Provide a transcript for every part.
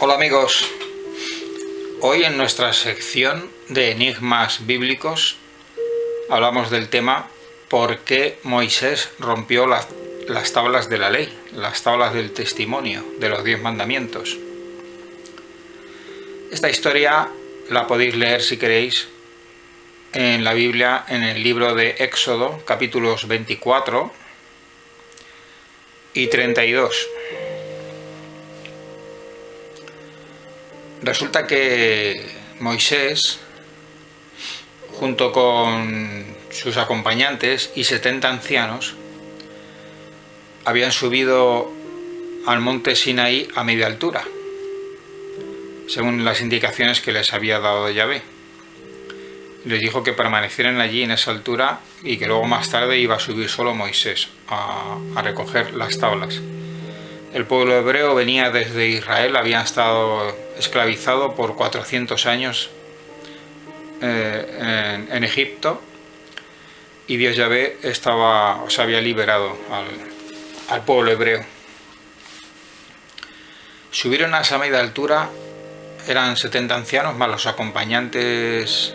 Hola amigos, hoy en nuestra sección de enigmas bíblicos hablamos del tema ¿por qué Moisés rompió las tablas de la ley, las tablas del testimonio de los 10 mandamientos? Esta historia la podéis leer si queréis en la Biblia, en el libro de Éxodo, capítulos 24 y 32. Resulta que Moisés, junto con sus acompañantes y 70 ancianos, habían subido al monte Sinaí a media altura, según las indicaciones que les había dado Yahvé. Les dijo que permanecieran allí en esa altura y que luego más tarde iba a subir solo Moisés a recoger las tablas. El pueblo hebreo venía desde Israel, habían estado esclavizado por 400 años en Egipto, y Dios Yahvé había liberado al pueblo hebreo. Subieron a esa media altura, eran 70 ancianos más los acompañantes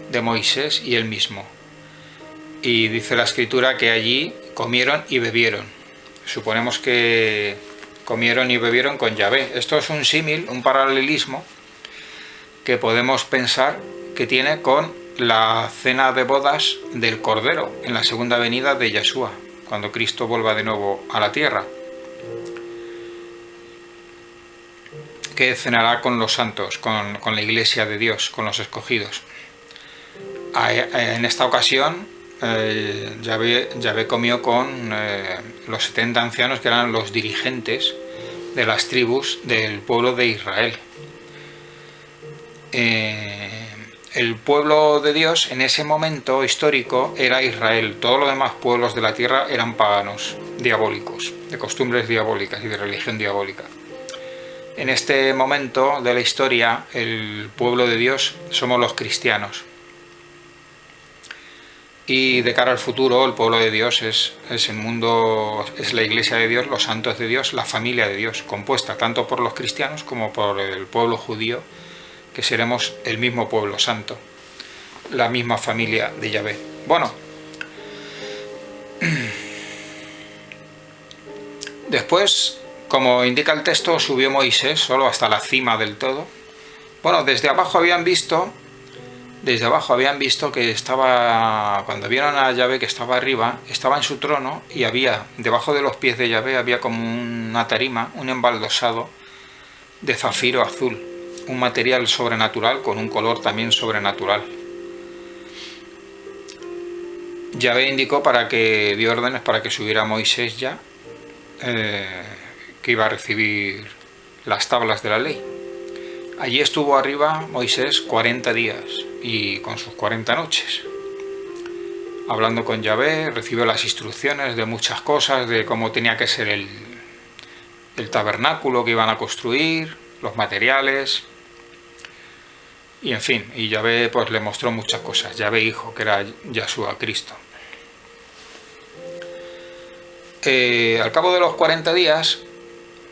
de Moisés y él mismo. Y dice la escritura que allí comieron y bebieron. Suponemos que comieron y bebieron con Yahvé. Esto es un símil, un paralelismo que podemos pensar que tiene con la cena de bodas del Cordero en la segunda venida de Yeshua, cuando Cristo vuelva de nuevo a la tierra, que cenará con los santos, con la iglesia de Dios, con los escogidos. En esta ocasión Yahvé comió con los 70 ancianos, que eran los dirigentes de las tribus del pueblo de Israel. El pueblo de Dios en ese momento histórico era Israel. Todos los demás pueblos de la tierra eran paganos, diabólicos, de costumbres diabólicas y de religión diabólica. En este momento de la historia, el pueblo de Dios somos los cristianos. Y de cara al futuro, el pueblo de Dios es el mundo, es la iglesia de Dios, los santos de Dios, la familia de Dios, compuesta tanto por los cristianos como por el pueblo judío, que seremos el mismo pueblo santo, la misma familia de Yahvé. Bueno, después, como indica el texto, subió Moisés solo hasta la cima del todo. Bueno, desde abajo habían visto que estaba, cuando vieron a Yahvé que estaba arriba, estaba en su trono, y había, debajo de los pies de Yahvé, había como una tarima, un embaldosado de zafiro azul, un material sobrenatural con un color también sobrenatural. Yahvé indicó dio órdenes para que subiera Moisés ya, que iba a recibir las tablas de la ley. Allí estuvo arriba Moisés 40 días y con sus 40 noches, hablando con Yahvé. Recibió las instrucciones de muchas cosas, de cómo tenía que ser el tabernáculo que iban a construir, los materiales, y en fin, y Yahvé pues le mostró muchas cosas. Yahvé Hijo, que era Yeshua, Cristo. Al cabo de los 40 días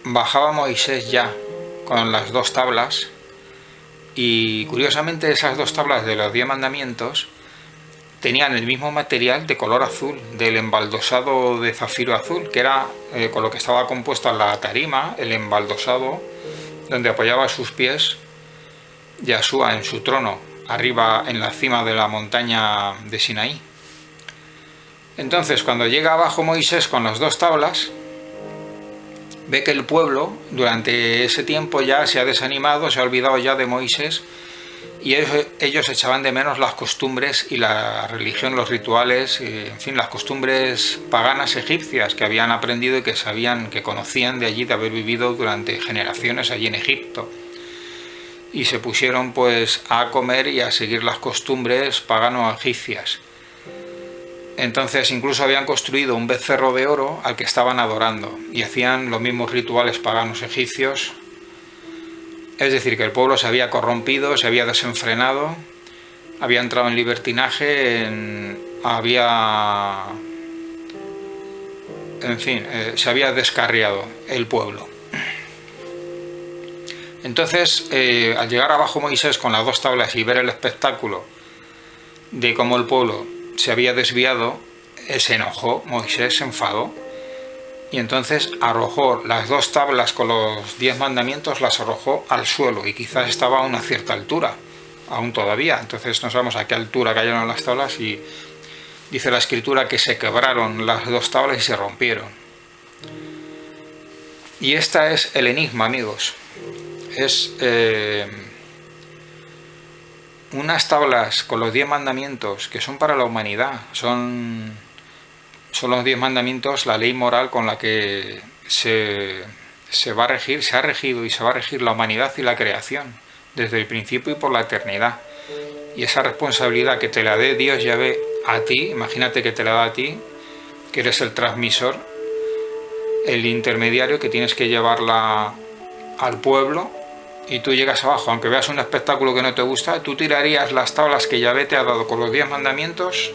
bajaba Moisés ya con las 2 tablas, y curiosamente esas 2 tablas de los 10 mandamientos tenían el mismo material de color azul, del embaldosado de zafiro azul, que era con lo que estaba compuesta la tarima, el embaldosado donde apoyaba sus pies Yeshua en su trono, arriba en la cima de la montaña de Sinaí. Entonces, cuando llega abajo Moisés con las 2 tablas, ve que el pueblo durante ese tiempo ya se ha desanimado, se ha olvidado ya de Moisés, y ellos echaban de menos las costumbres y la religión, los rituales, en fin, las costumbres paganas egipcias que habían aprendido y que sabían, que conocían de allí, de haber vivido durante generaciones allí en Egipto. Y se pusieron pues a comer y a seguir las costumbres pagano-egipcias. Entonces incluso habían construido un becerro de oro al que estaban adorando, y hacían los mismos rituales paganos egipcios. Es decir, que el pueblo se había corrompido, se había desenfrenado, había entrado en libertinaje, se había descarriado el pueblo. Entonces, al llegar abajo Moisés con las dos tablas y ver el espectáculo de cómo el pueblo se había desviado, se enojó, Moisés se enfadó y entonces arrojó las dos tablas con los 10 mandamientos, las arrojó al suelo y quizás estaba a una cierta altura, aún todavía. Entonces no sabemos a qué altura cayeron las tablas y dice la escritura que se quebraron las dos tablas y se rompieron. Y este es el enigma, amigos. Es unas tablas con los 10 mandamientos que son para la humanidad. Son los 10 mandamientos, la ley moral con la que se va a regir, se ha regido y se va a regir la humanidad y la creación desde el principio y por la eternidad. Y esa responsabilidad que te la dé Dios Yahvé a ti, imagínate que te la da a ti, que eres el transmisor, el intermediario, que tienes que llevarla al pueblo, y tú llegas abajo, aunque veas un espectáculo que no te gusta, tú tirarías las tablas que Yahvé te ha dado con los 10 mandamientos,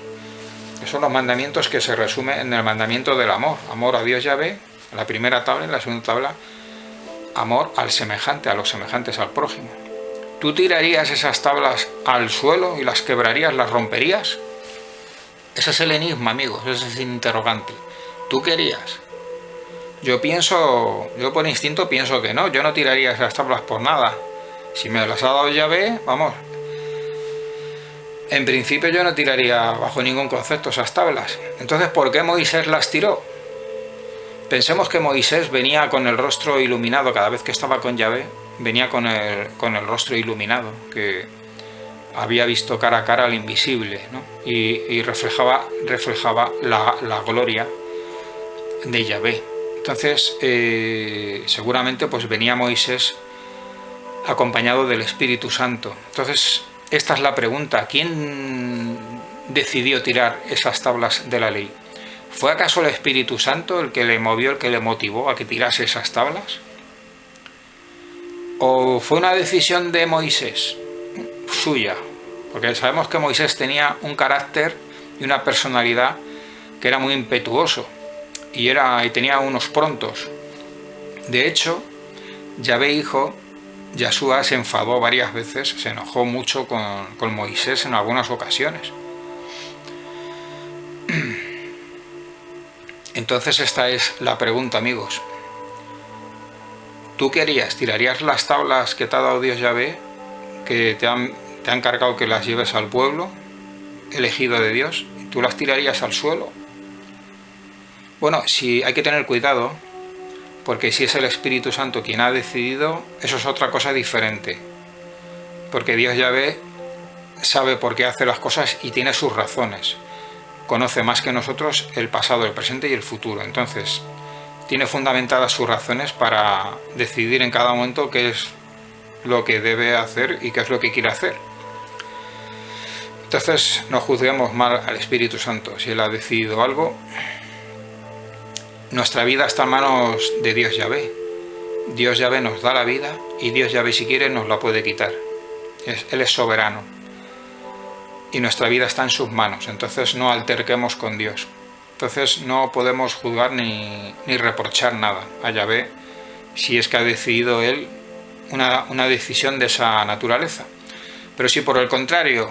que son los mandamientos que se resumen en el mandamiento del amor. Amor a Dios Yahvé, en la primera tabla, en la segunda tabla, amor al semejante, a los semejantes al prójimo. ¿Tú tirarías esas tablas al suelo y las quebrarías, las romperías? Ese es el enigma, amigos, ese es el interrogante. ¿Tú querías? Yo por instinto pienso que no, yo no tiraría esas tablas por nada. Si me las ha dado Yahvé, vamos, en principio yo no tiraría bajo ningún concepto esas tablas. Entonces, ¿por qué Moisés las tiró? Pensemos que Moisés venía con el rostro iluminado, cada vez que estaba con Yahvé, venía con el rostro iluminado, que había visto cara a cara al invisible, ¿no? Y reflejaba la gloria de Yahvé. Entonces, seguramente pues venía Moisés acompañado del Espíritu Santo. Entonces, esta es la pregunta: ¿quién decidió tirar esas tablas de la ley? ¿Fue acaso el Espíritu Santo el que le movió, el que le motivó a que tirase esas tablas? ¿O fue una decisión de Moisés, suya? Porque sabemos que Moisés tenía un carácter y una personalidad que era muy impetuoso y tenía unos prontos. De hecho, Yahvé hijo, Yahshua, se enfadó varias veces, se enojó mucho con Moisés en algunas ocasiones. Entonces esta es la pregunta, amigos. ¿Tú qué harías? ¿Tirarías las tablas que te ha dado Dios Yahvé, que te han encargado que las lleves al pueblo elegido de Dios? ¿Tú las tirarías al suelo? Bueno, sí, hay que tener cuidado, porque si es el Espíritu Santo quien ha decidido, eso es otra cosa diferente. Porque Dios Yahvé sabe por qué hace las cosas y tiene sus razones. Conoce más que nosotros el pasado, el presente y el futuro. Entonces, tiene fundamentadas sus razones para decidir en cada momento qué es lo que debe hacer y qué es lo que quiere hacer. Entonces, no juzguemos mal al Espíritu Santo. Si Él ha decidido algo, nuestra vida está en manos de Dios Yahvé. Dios Yahvé nos da la vida y Dios Yahvé, si quiere, nos la puede quitar. Él es soberano y nuestra vida está en sus manos. Entonces no alterquemos con Dios. Entonces no podemos juzgar ni reprochar nada a Yahvé si es que ha decidido Él una decisión de esa naturaleza. Pero si por el contrario,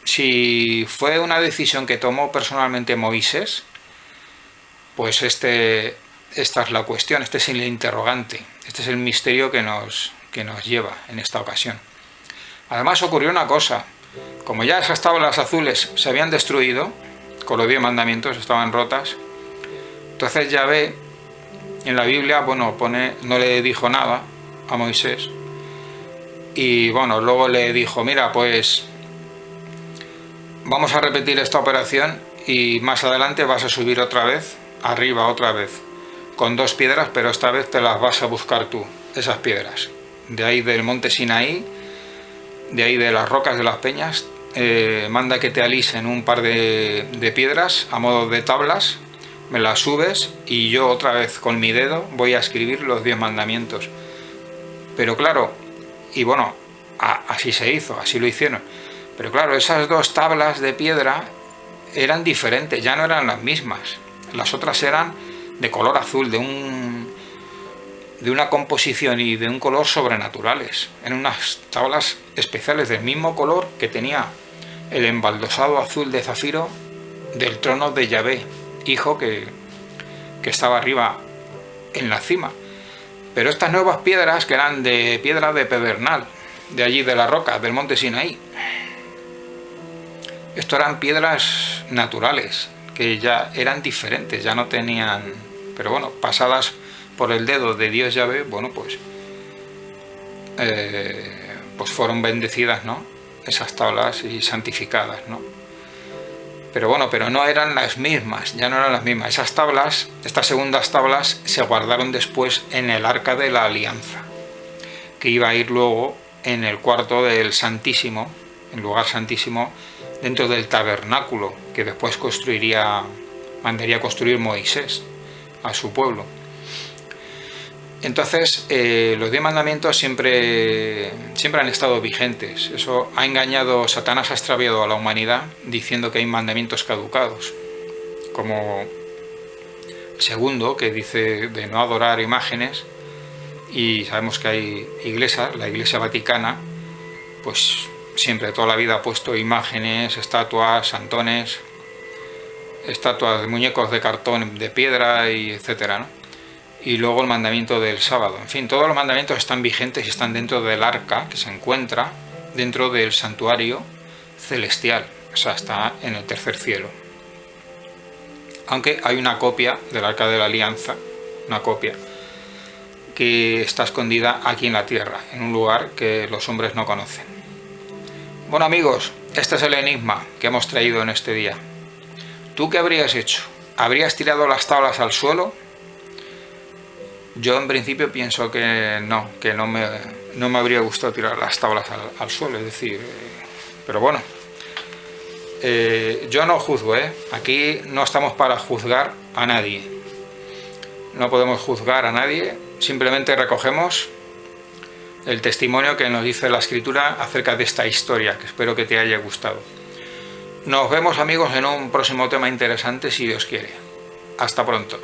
si fue una decisión que tomó personalmente Moisés, pues esta es la cuestión, este es el interrogante, este es el misterio que nos lleva en esta ocasión. Además ocurrió una cosa: como ya esas tablas azules se habían destruido, con los 10 mandamientos estaban rotas, entonces Yahvé en la Biblia, bueno, no le dijo nada a Moisés, y bueno, luego le dijo: mira, pues vamos a repetir esta operación y más adelante vas a subir otra vez, arriba otra vez, con 2 piedras, pero esta vez te las vas a buscar tú, esas piedras. De ahí del monte Sinaí, de ahí de las rocas de las peñas, manda que te alisen un par de piedras a modo de tablas, me las subes y yo otra vez con mi dedo voy a escribir los 10 mandamientos. Pero claro, y bueno, así se hizo, así lo hicieron. Pero claro, esas 2 tablas de piedra eran diferentes, ya no eran las mismas. Las otras eran de color azul, de de una composición y de un color sobrenaturales. Eran unas tablas especiales del mismo color que tenía el embaldosado azul de zafiro del trono de Yahvé, hijo que estaba arriba en la cima. Pero estas nuevas piedras, que eran de piedra de pedernal, de allí de la roca, del monte Sinaí, esto eran piedras naturales, que ya eran diferentes, ya no tenían, pero bueno, pasadas por el dedo de Dios Yahvé, bueno, pues fueron bendecidas, ¿no?, esas tablas, y santificadas, ¿no? Pero bueno, pero no eran las mismas, ya no eran las mismas. Esas tablas, estas segundas tablas, se guardaron después en el Arca de la Alianza, que iba a ir luego en el cuarto del Santísimo, el lugar santísimo, dentro del tabernáculo, que después mandaría construir Moisés a su pueblo. Entonces, los 10 mandamientos siempre han estado vigentes. Eso ha engañado, Satanás ha extraviado a la humanidad diciendo que hay mandamientos caducados, como el segundo, que dice de no adorar imágenes, y sabemos que hay iglesias, la Iglesia Vaticana, pues siempre, toda la vida ha puesto imágenes, estatuas, santones, estatuas de muñecos de cartón, de piedra, y etcétera, ¿no? Y luego el mandamiento del sábado. En fin, todos los mandamientos están vigentes y están dentro del arca, que se encuentra dentro del santuario celestial, o sea, está en el tercer cielo. Aunque hay una copia del Arca de la Alianza, una copia, que está escondida aquí en la tierra, en un lugar que los hombres no conocen. Bueno, amigos, este es el enigma que hemos traído en este día. ¿Tú qué habrías hecho? ¿Habrías tirado las tablas al suelo? Yo en principio pienso que no me habría gustado tirar las tablas al suelo, es decir, pero bueno, yo no juzgo, aquí no estamos para juzgar a nadie, no podemos juzgar a nadie, simplemente recogemos el testimonio que nos dice la Escritura acerca de esta historia, que espero que te haya gustado. Nos vemos, amigos, en un próximo tema interesante, si Dios quiere. Hasta pronto.